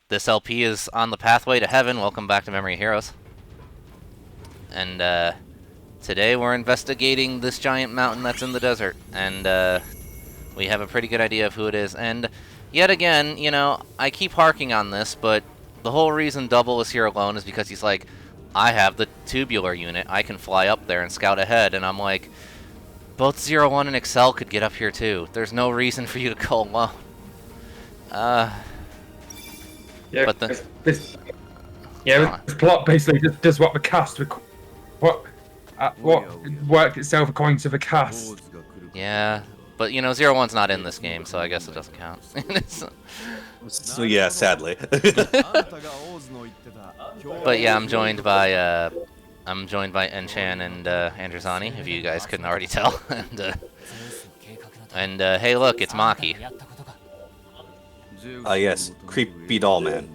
This LP is on the pathway to heaven. Welcome back to Memory of Heroes. And today we're investigating this giant mountain that's in the desert. And we have a pretty good idea of who it is. And yet again, you know, I keep harking on this, but the whole reason Double is here alone is because he's like, I have the tubular unit. I can fly up there and scout ahead. And I'm like, both 01 and Excel could get up here too. There's no reason for you to go alone. Yeah, but the this plot basically just does what the cast what worked itself according to the cast. Yeah, but you know, 01's not in this game, so I guess it doesn't count. So yeah, sadly. But yeah, I'm joined by En-chan and Androzani, if you guys couldn't already tell. and hey, look, it's Maki. Yes, creepy doll man.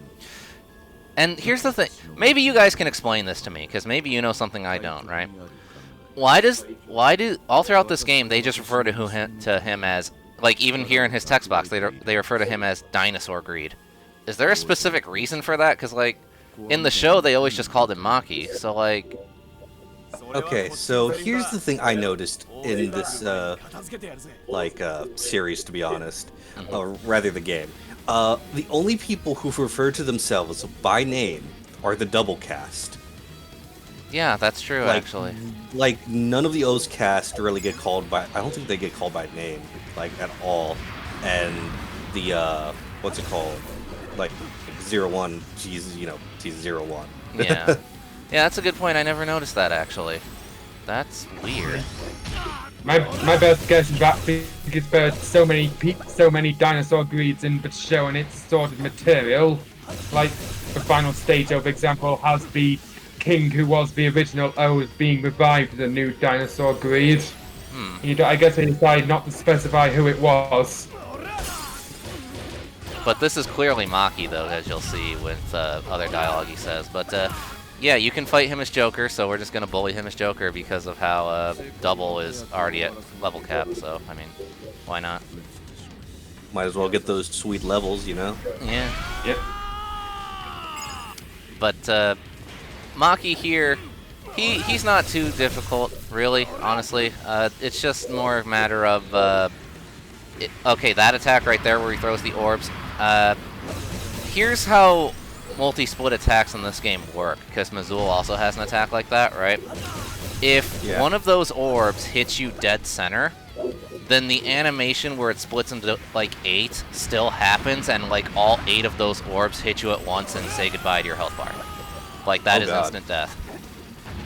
And here's the thing. Maybe you guys can explain this to me, because maybe you know something I don't, right? Why do all throughout this game they just refer to him as, like, even here in his text box they refer to him as Dinosaur Greed? Is there a specific reason for that? Because like in the show they always just called him Maki. So like. Okay, so here's the thing I noticed in this series, to be honest, or rather the game. The only people who refer to themselves by name are the double cast. Yeah, that's true, actually. Like, none of the O's cast really get called by... I don't think they get called by name, like, at all. And the, what's it called? Like, 01, he's 01. Yeah. Yeah, that's a good point. I never noticed that, actually. That's weird. My best guess is that because there's so many dinosaur greeds in the show and its sort of material, like the final stage of example has the king who was the original O being revived as a new dinosaur greed. I guess they decided not to specify who it was. But this is clearly Maki, though, as you'll see with other dialogue he says. But yeah, you can fight him as Joker, so we're just going to bully him as Joker because of how Double is already at level cap, so, I mean, why not? Might as well get those sweet levels, you know? Yeah. Yep. But Maki here, he's not too difficult, really, honestly. It's just more a matter of, okay, that attack right there where he throws the orbs. Here's how multi-split attacks in this game work, because Mazul also has an attack like that, right? If one of those orbs hits you dead center, then the animation where it splits into like 8 still happens, and like all 8 of those orbs hit you at once and say goodbye to your health bar. Like that is instant death.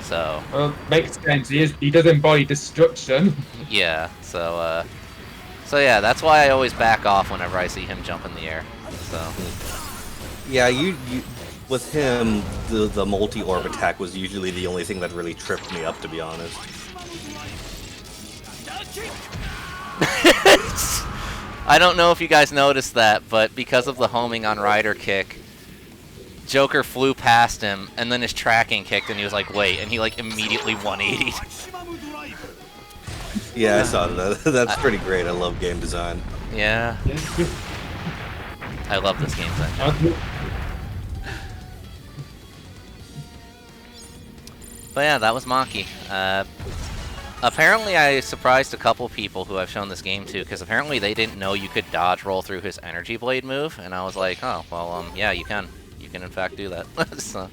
So. Well, makes sense. He does embody destruction. Yeah. So yeah, that's why I always back off whenever I see him jump in the air. So. Yeah, you with him, the multi-orb attack was usually the only thing that really tripped me up, to be honest. I don't know if you guys noticed that, but because of the homing on Rider kick, Joker flew past him, and then his tracking kicked, and he was like, wait, and he like immediately 180'd. Yeah, I saw that. That's pretty great. I love game design. Yeah. I love this game's engine. But yeah, that was Maki. Apparently I surprised a couple people who I've shown this game to, because apparently they didn't know you could dodge roll through his energy blade move, and I was like, oh, well, yeah, you can. You can in fact do that. So.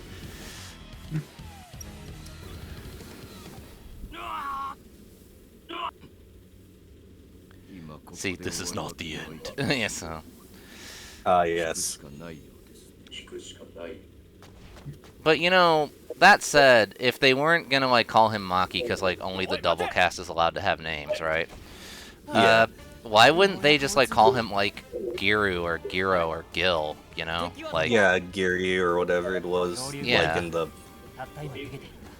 See, this is not the end. Yeah, so. Yes. But you know, that said, if they weren't gonna like call him Maki because like only the double cast is allowed to have names, right? Yeah. Why wouldn't they just like call him like Giru or Giro or Gil? You know, like yeah, Geary or whatever it was. Yeah. Like in the.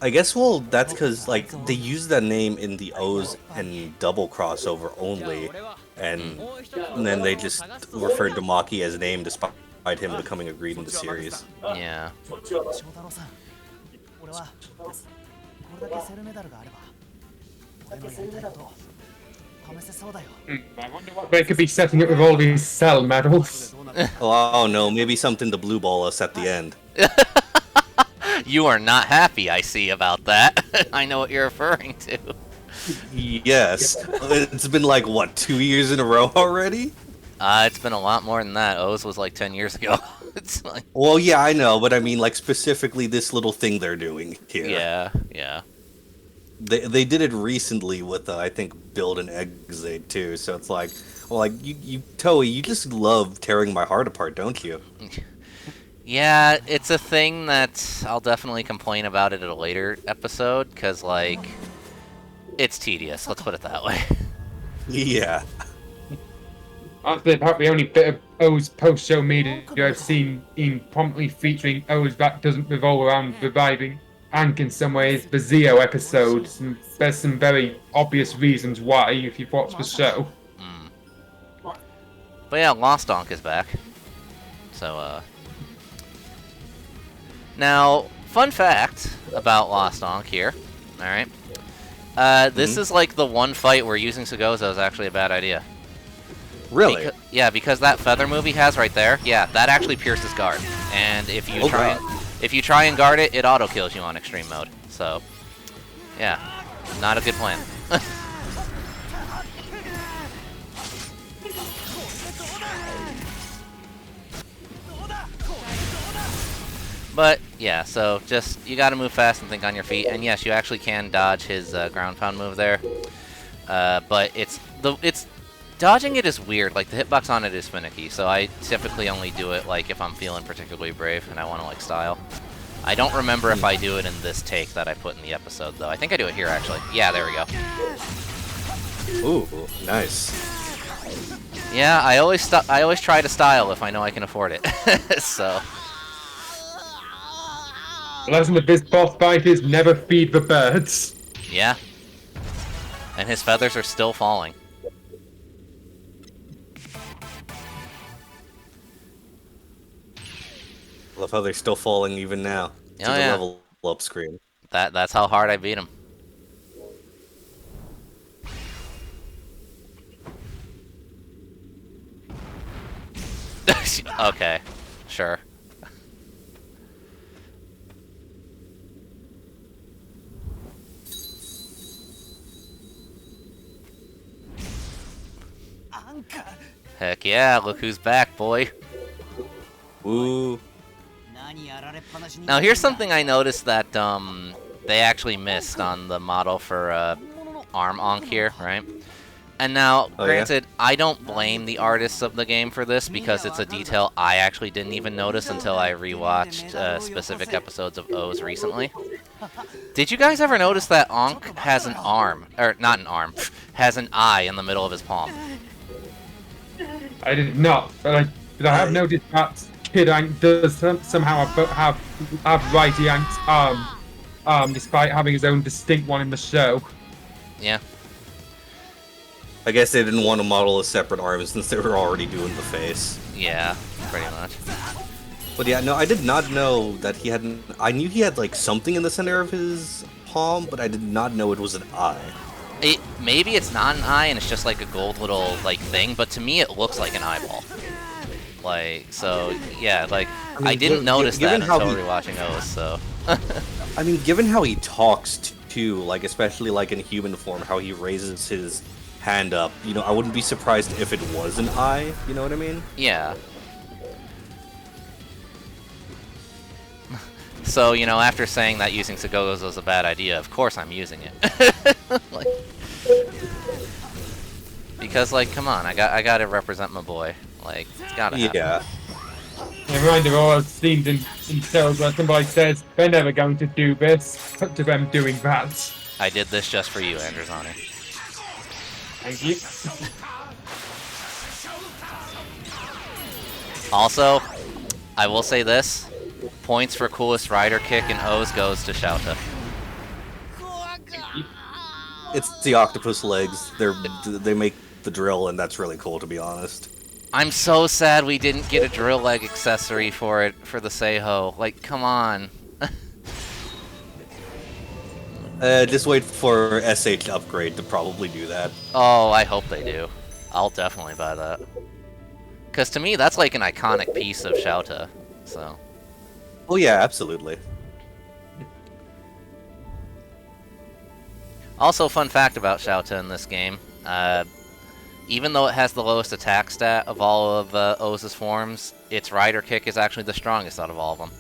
I guess that's because like they use that name in the O's and double crossover only, and then they just referred to Maki as a name despite him becoming a Greeed in the series. Yeah. I wonder what they could be setting up with all these cell medals. Oh no, maybe something to blue ball us at the end. You are not happy, I see, about that. I know what you're referring to. Yes. It's been like, what, 2 years in a row already? It's been a lot more than that. O's was like 10 years ago. It's like... Well, yeah, I know, but I mean, like, specifically this little thing they're doing here. Yeah. They did it recently with, I think, Build and Exit, too, so it's like, well, like, Toei, you just love tearing my heart apart, don't you? Yeah, it's a thing that I'll definitely complain about it at a later episode, because, like, it's tedious, let's put it that way. Yeah. Honestly, about the only bit of O's post-show media I've seen in promptly featuring O's that doesn't revolve around reviving Ank in some ways, the Zio episodes, and there's some very obvious reasons why if you've watched the show. But yeah, Lost Donk is back. So, Now, fun fact about Lost Donk here, alright? This is like the one fight where using Segozo is actually a bad idea. Really? Because that feather move he has right there, yeah, that actually pierces guard. And if you try and guard it, it auto kills you on extreme mode. So, yeah, not a good plan. But yeah, so just you gotta move fast and think on your feet. And yes, you actually can dodge his ground pound move there. But it's dodging it is weird. Like the hitbox on it is finicky. So I typically only do it like if I'm feeling particularly brave and I want to like style. I don't remember if I do it in this take that I put in the episode though. I think I do it here actually. Yeah, there we go. Ooh, nice. Yeah, I always try to style if I know I can afford it. So. The lesson of this boss fight is never feed the birds. Yeah. And his feathers are still falling. Love how they're still falling even now. To the level up screen. That's how hard I beat him. Okay, sure. Heck yeah, look who's back, boy. Ooh. Now here's something I noticed that they actually missed on the model for Arm Onk here, right? And now, granted, I don't blame the artists of the game for this because it's a detail I actually didn't even notice until I rewatched specific episodes of O's recently. Did you guys ever notice that Onk has an arm, or not an arm, has an eye in the middle of his palm? I did not, but I have noticed that Kid Ank does somehow have Righty Ank's arm, despite having his own distinct one in the show. Yeah. I guess they didn't want to model a separate arm since they were already doing the face. Yeah, pretty much. But yeah, no, I did not know that he had an... I knew he had, like, something in the center of his palm, but I did not know it was an eye. Maybe it's not an eye and it's just like a gold little, like, thing, but to me it looks like an eyeball. Like, so, yeah, like, I didn't notice that until rewatching O's, so... I mean, given how he talks, too, like, especially, like, in human form, how he raises his hand up, you know, I wouldn't be surprised if it was an eye, you know what I mean? Yeah. So, you know, after saying that using Segogo's was a bad idea, of course I'm using it. Like, because, like, come on, I gotta represent my boy. Like, it's gotta happen. Yeah. A reminder of all I've seen in shows where somebody says, they're never going to do this, cut to them doing that. I did this just for you, Androzani. Thank you. Also, I will say this. Points for coolest rider kick in O's goes to Shouta. It's the octopus legs. They make the drill, and that's really cool, to be honest. I'm so sad we didn't get a drill leg accessory for it, for the Seiho. Like, come on. Just wait for SH upgrade to probably do that. Oh, I hope they do. I'll definitely buy that. Because to me, that's like an iconic piece of Shouta. So. Oh yeah, absolutely. Also, fun fact about Shouta in this game. Even though it has the lowest attack stat of all of Oz's forms, its Rider Kick is actually the strongest out of all of them.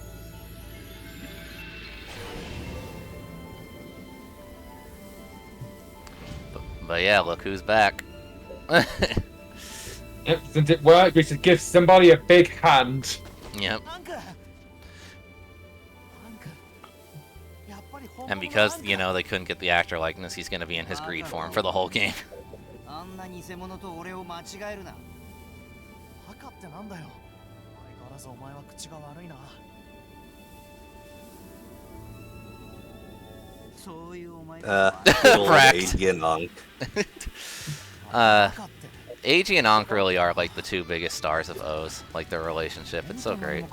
But yeah, look who's back. Yep, since it worked, we should give somebody a big hand. Yep. And because, you know, they couldn't get the actor likeness, he's going to be in his Greeed form for the whole game. Right. AG and Ankh. AG and Ankh really are like the two biggest stars of O's, like their relationship. It's so great.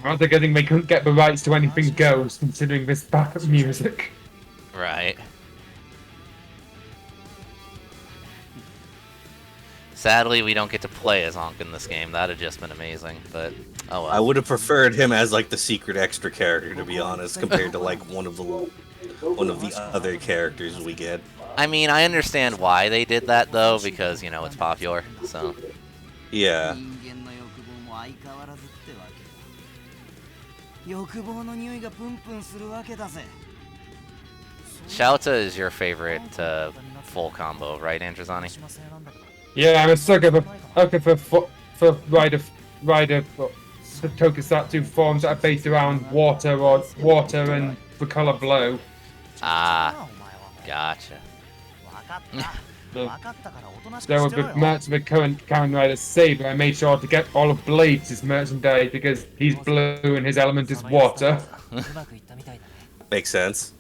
Aren't they getting they couldn't get the rights to anything goes, considering this backup music? Right. Sadly, we don't get to play as Ankh in this game. That'd just been amazing, but oh well. I would have preferred him as like the secret extra character, to be honest, compared to like one of the other characters we get. I mean, I understand why they did that though, because you know it's popular. So. Yeah. Shouta is your favorite full combo, right, Androzani? Yeah, I'm a sucker for rider tokusatsu forms that are based around water and the color blue. Ah, gotcha. So with the merch of the current Kamen Rider Saber, I made sure to get all of Blade's merchandise because he's blue and his element is water. Makes sense.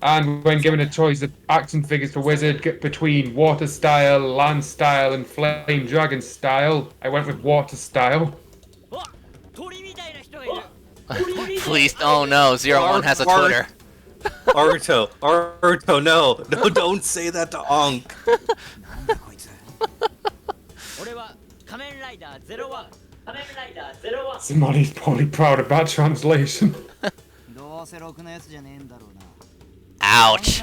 And when given a choice of action figures for Wizard between water style, land style, and flame dragon style, I went with water style. Please, oh no, 01 has a Twitter. Aruto, no, don't say that to Ankh. Somebody's probably proud of that translation. Ouch.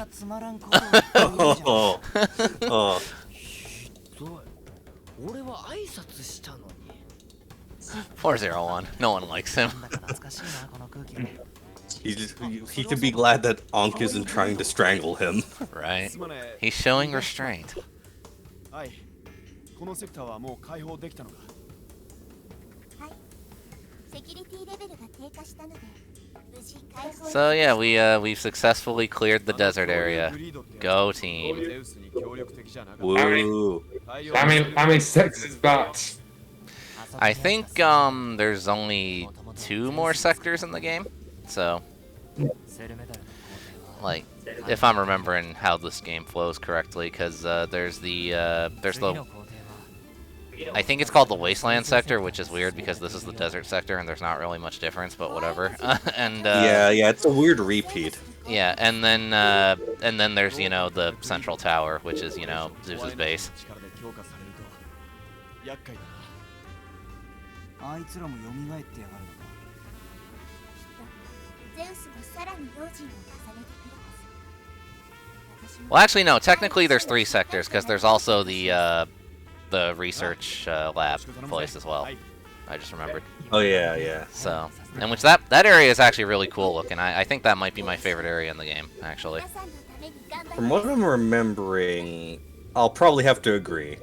Oh. Poor 01. No one likes him. He could be glad that Ankh isn't trying to strangle him. Right. He's showing restraint. So yeah, we've successfully cleared the desert area. Go team. Woo. How many sectors is that? I think there's only 2 more sectors in the game. So like if I'm remembering how this game flows correctly, because there's the I think it's called the Wasteland Sector, which is weird because this is the desert sector and there's not really much difference, but whatever. And yeah, it's a weird repeat. Yeah, and then there's, you know, the central tower, which is, you know, Zeus's base. Well, actually, no. Technically, there's 3 sectors because there's also the research lab place as well. I just remembered. Oh yeah. So, and which that area is actually really cool looking. I think that might be my favorite area in the game, actually. From what I'm remembering, I'll probably have to agree.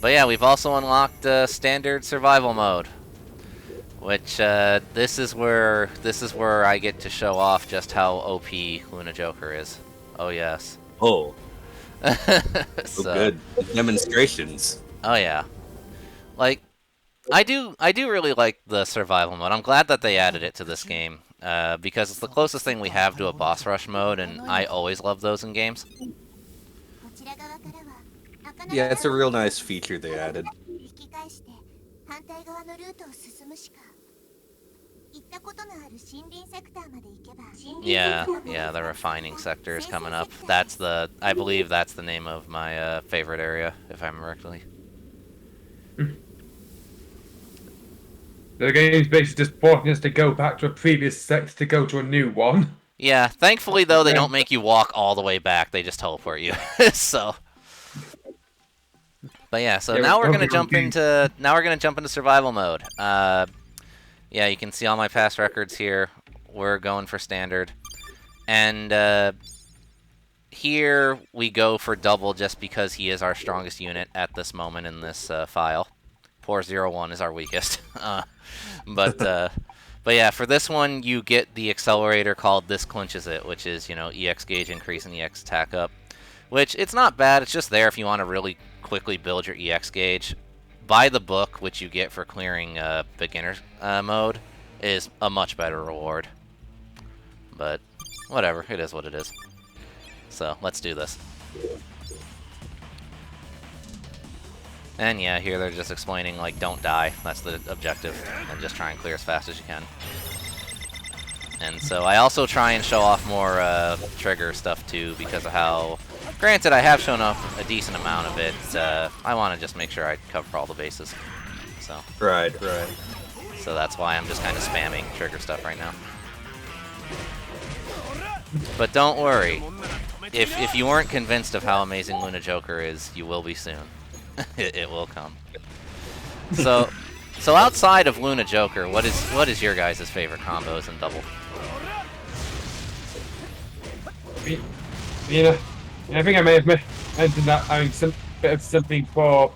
But yeah, we've also unlocked standard survival mode, which this is where I get to show off just how OP Luna Joker is. Oh yes. Oh. So good demonstrations. Oh yeah. Like I do really like the survival mode. I'm glad that they added it to this game because it's the closest thing we have to a boss rush mode, and I always love those in games. Yeah, it's a real nice feature they added. Yeah, the refining sector is coming up. I believe that's the name of my favorite area, if I remember correctly. The game's basically just forcing us to go back to a previous sector to go to a new one. Yeah, thankfully though they don't make you walk all the way back; they just teleport you. So, but yeah, so now we're gonna jump into survival mode. Yeah, you can see all my past records here. We're going for standard, and here we go for double just because he is our strongest unit at this moment in this file. Poor 01 is our weakest. But yeah, for this one, you get the accelerator called This Clinches It, which is, you know, EX gauge increase and EX attack up. Which, it's not bad, it's just there if you want to really quickly build your EX gauge. Buy the book, which you get for clearing beginner mode, is a much better reward. But, whatever, it is what it is. So, let's do this. And yeah, here they're just explaining, like, don't die. That's the objective. And just try and clear as fast as you can. And so I also try and show off more trigger stuff, too, because of how... Granted, I have shown off a decent amount of it. I want to just make sure I cover all the bases. So. Right. So that's why I'm just kind of spamming trigger stuff right now. But don't worry. If you weren't convinced of how amazing Luna Joker is, you will be soon. It will come. So outside of Luna Joker, what is your guys' favorite combos in double? You know, I think I may have mentioned that having some bit of something for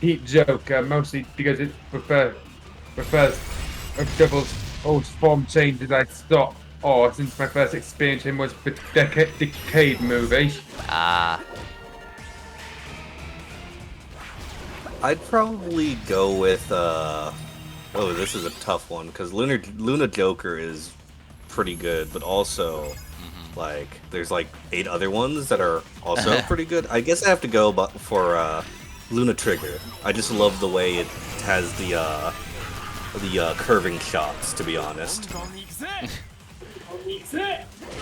Heat Joker, mostly because it prefers double's old form changes I stopped, or since my first experience him was the Decade movie. Ah. I'd probably go with, oh, this is a tough one, because Luna Joker is pretty good, but also, like, there's like 8 other ones that are also pretty good. I guess I have to go for Luna Trigger. I just love the way it has the curving shots, to be honest.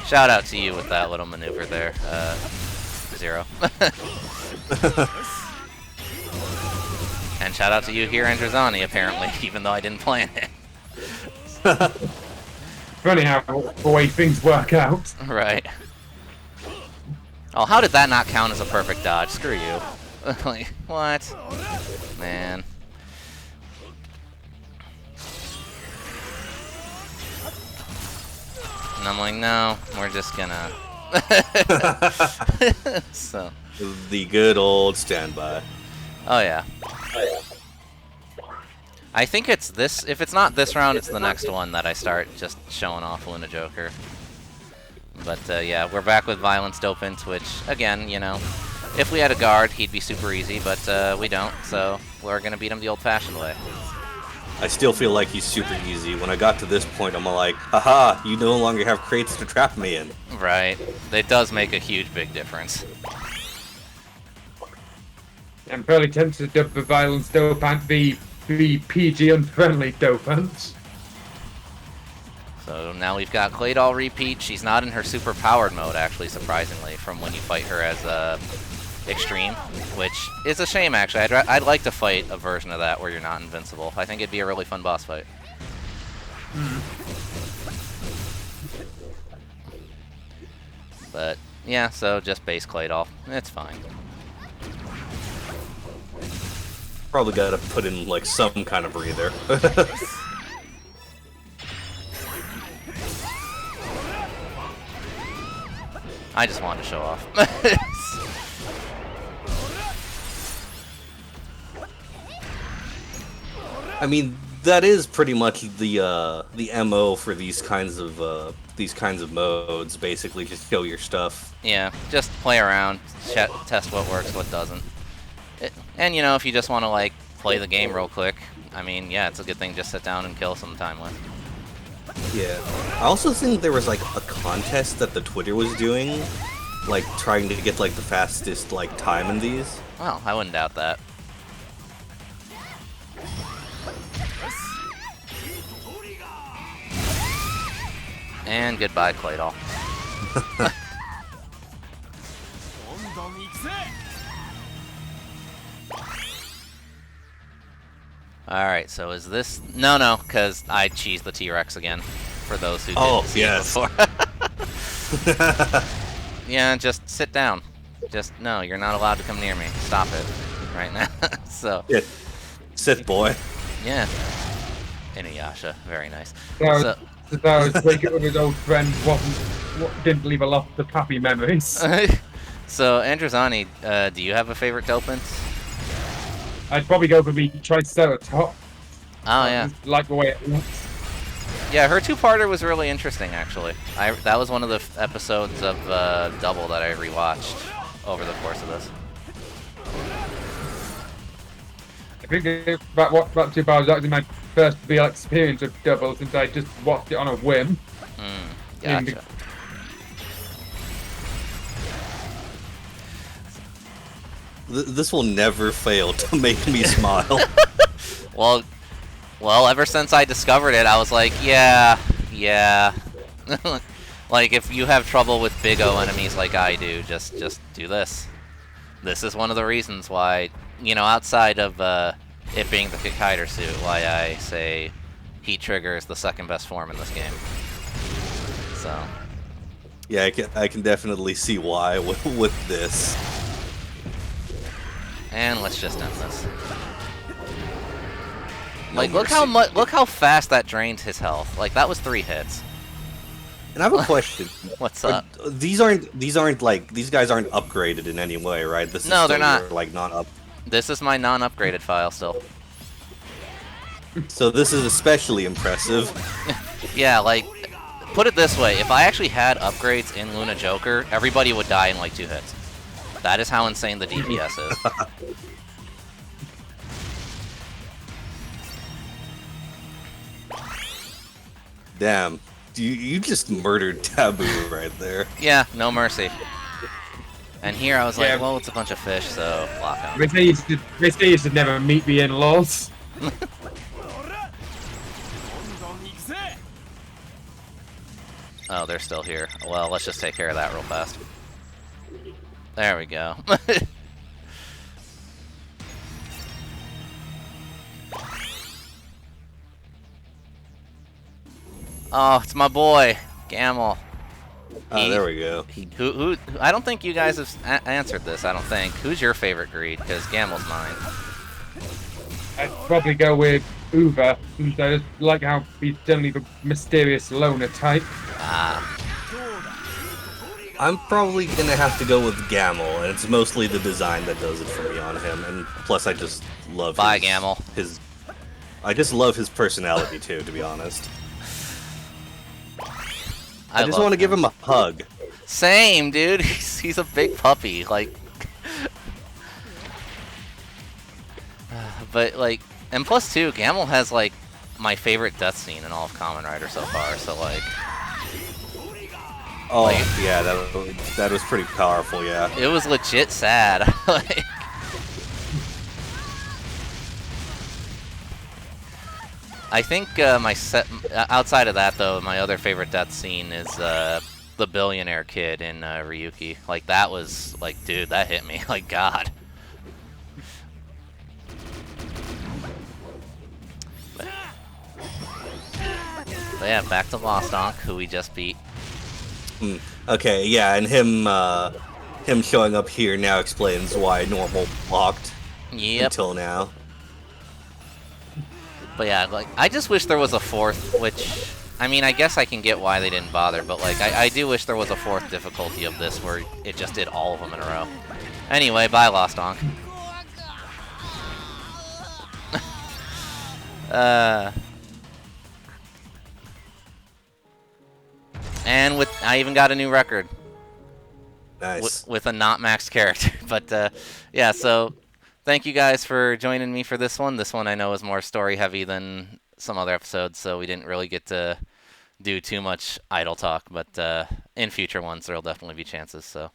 Shout out to you with that little maneuver there, Zero. And shout out to you here, Androzani, apparently, even though I didn't plan it. Funny how the way things work out. Right. Oh, how did that not count as a perfect dodge? Screw you. Like, what? Man. And I'm like, no, we're just gonna... So. The good old standby. Oh, yeah. I think it's this. If it's not this round, it's the next one that I start just showing off Luna Joker. But yeah, we're back with Violence Dopant, which, again, you know, if we had a guard, he'd be super easy, but we don't, so we're going to beat him the old-fashioned way. I still feel like he's super easy. When I got to this point, I'm like, haha, you no longer have crates to trap me in. Right. It does make a huge, big difference. I'm fairly tempted to dub the Violence Dopant the PG unfriendly Dopant. So now we've got Claydol repeat. She's not in her super powered mode, actually, surprisingly, from when you fight her as Extreme, which is a shame, actually. I'd like to fight a version of that where you're not invincible. I think it'd be a really fun boss fight. But, yeah, so just base Claydol. It's fine. Probably gotta put in, like, some kind of breather. I just wanted to show off. I mean, that is pretty much the MO for these kinds of modes. Basically, just show your stuff. Yeah, just play around, test what works, what doesn't. And you know, if you just want to like play the game real quick, I mean, yeah, it's a good thing to just sit down and kill some time with. Yeah. I also think there was like a contest that the Twitter was doing, like trying to get like the fastest like time in these. Well, I wouldn't doubt that. And goodbye, Claydol. Alright, so is this... No, because I cheesed the T-Rex again. For those who didn't see it before. Yeah, just sit down. Just, no, you're not allowed to come near me. Stop it. Right now. So... Yeah. Sith boy. Yeah. Inuyasha. Very nice. So I was breaking up with his old friend, didn't leave a lot of happy memories. So, Androzani, do you have a favorite Dopant? I'd probably go for the Triceratops. Oh, yeah. Like the way it looks. Yeah, her two-parter was really interesting, actually. That was one of the episodes of Double that I rewatched over the course of this. I think about 2 hours was actually my first real experience of Double since I just watched it on a whim. Gotcha. This will never fail to make me smile. Well, ever since I discovered it, I was like, yeah. Like, if you have trouble with big O enemies like I do, just do this. This is one of the reasons why, you know, outside of it being the Kikaider suit, why I say Heat Trigger is the second best form in this game. So. Yeah, I can definitely see why with this. And let's just end this. No Like, look how fast that drained his health. Like, that was 3 hits. And I have a question. What's up? These guys aren't upgraded in any way, right? This is No, they're still not. your, like non-up. This is my non-upgraded file still. So this is especially impressive. Yeah, like, put it this way, if I actually had upgrades in Luna Joker, everybody would die in like 2 hits. That is how insane the DPS is. Damn, you just murdered Taboo right there. Yeah, no mercy. And here I was like, well, it's a bunch of fish, so block them. They say you should never meet the in-laws. Oh, they're still here. Well, let's just take care of that real fast. There we go. Oh, it's my boy, Gamel. Oh, there we go. Who? I don't think you guys have answered this. I don't think. Who's your favorite Greed? Because Gamel's mine. I'd probably go with Uber, since I just like how he's suddenly the mysterious loner type. Ah. I'm probably gonna have to go with Gamel, and it's mostly the design that does it for me on him. And plus, I just love Gamel. I just love his personality too, to be honest. I just want to give him a hug. Same, dude. He's a big puppy, like. But like, and plus too, Gamel has like my favorite death scene in all of Kamen Rider so far. So like. Oh like, yeah, that was pretty powerful. Yeah. It was legit sad. Like, I think outside of that though, my other favorite death scene is the billionaire kid in Ryuki. Like that was like, dude, that hit me. Like God. But yeah, back to Lost Ankh, who we just beat. Okay, yeah, and him showing up here now explains why normal blocked until now. But yeah, like I just wish there was a 4th, which I mean, I guess I can get why they didn't bother, but like I do wish there was a 4th difficulty of this where it just did all of them in a row. Anyway, bye Lost Ankh. And I even got a new record. Nice. With a not maxed character. But yeah, so thank you guys for joining me for this one. This one I know is more story heavy than some other episodes, so we didn't really get to do too much idle talk. But in future ones, there'll definitely be chances. So